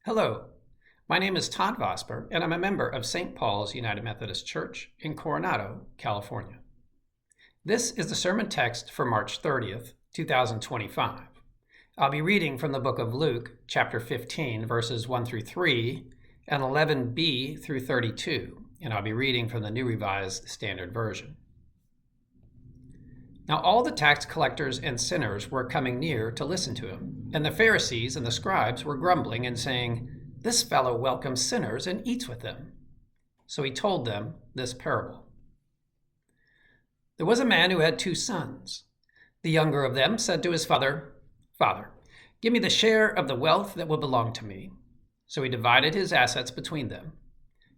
Hello, my name is Todd Vosper, and I'm a member of St. Paul's United Methodist Church in Coronado, California. This is the sermon text for March 30th, 2025. I'll be reading from the book of Luke, chapter 15, verses 1 through 3, and 11b through 32, and I'll be reading from the New Revised Standard Version. Now all the tax collectors and sinners were coming near to listen to him, and the Pharisees and the scribes were grumbling and saying, "This fellow welcomes sinners and eats with them." So he told them this parable. There was a man who had 2 sons. The younger of them said to his father, "Father, give me the share of the wealth that will belong to me." So he divided his assets between them.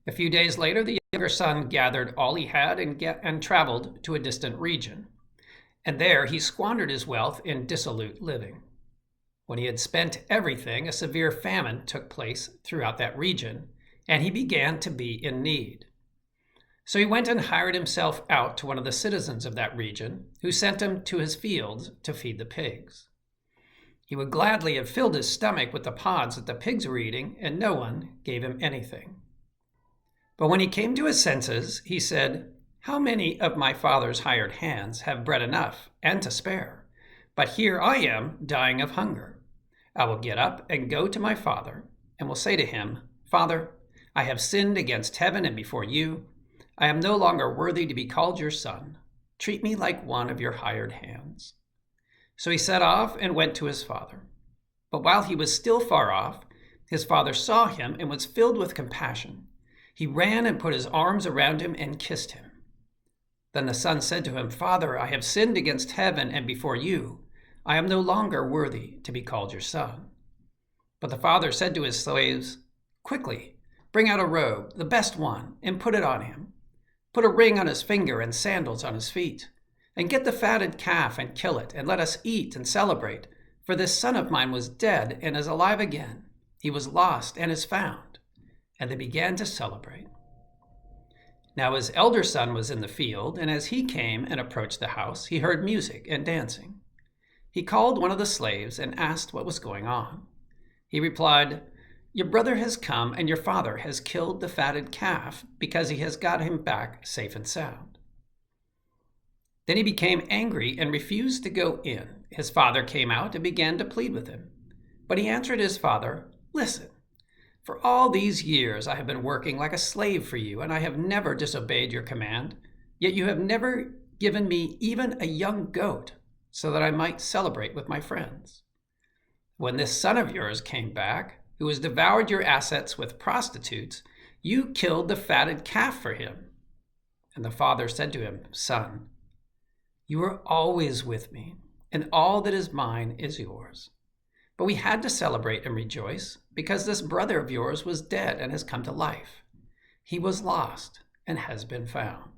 A few days later, the younger son gathered all he had and traveled to a distant region. And there he squandered his wealth in dissolute living. When he had spent everything, a severe famine took place throughout that region, and he began to be in need. So he went and hired himself out to one of the citizens of that region, who sent him to his fields to feed the pigs. He would gladly have filled his stomach with the pods that the pigs were eating, and no one gave him anything. But when he came to his senses, he said, "How many of my father's hired hands have bread enough and to spare? But here I am dying of hunger. I will get up and go to my father, and will say to him, 'Father, I have sinned against heaven and before you. I am no longer worthy to be called your son. Treat me like one of your hired hands.' So he set off and went to his father. But while he was still far off, his father saw him and was filled with compassion. He ran and put his arms around him and kissed him. Then the son said to him, 'Father, I have sinned against heaven and before you. I am no longer worthy to be called your son.' But the father said to his slaves, 'Quickly, bring out a robe, the best one, and put it on him. Put a ring on his finger and sandals on his feet. And get the fatted calf and kill it, and let us eat and celebrate. For this son of mine was dead and is alive again. He was lost and is found.' And they began to celebrate. Now his elder son was in the field, and as he came and approached the house, he heard music and dancing. He called one of the slaves and asked what was going on. He replied, 'Your brother has come, and your father has killed the fatted calf, because he has got him back safe and sound.' Then he became angry and refused to go in. His father came out and began to plead with him. But he answered his father, 'Listen, for all these years I have been working like a slave for you, and I have never disobeyed your command. Yet you have never given me even a young goat, so that I might celebrate with my friends. When this son of yours came back, who has devoured your assets with prostitutes, you killed the fatted calf for him.' And the father said to him, 'Son, you are always with me, and all that is mine is yours. But we had to celebrate and rejoice, because this brother of yours was dead and has come to life. He was lost and has been found.'"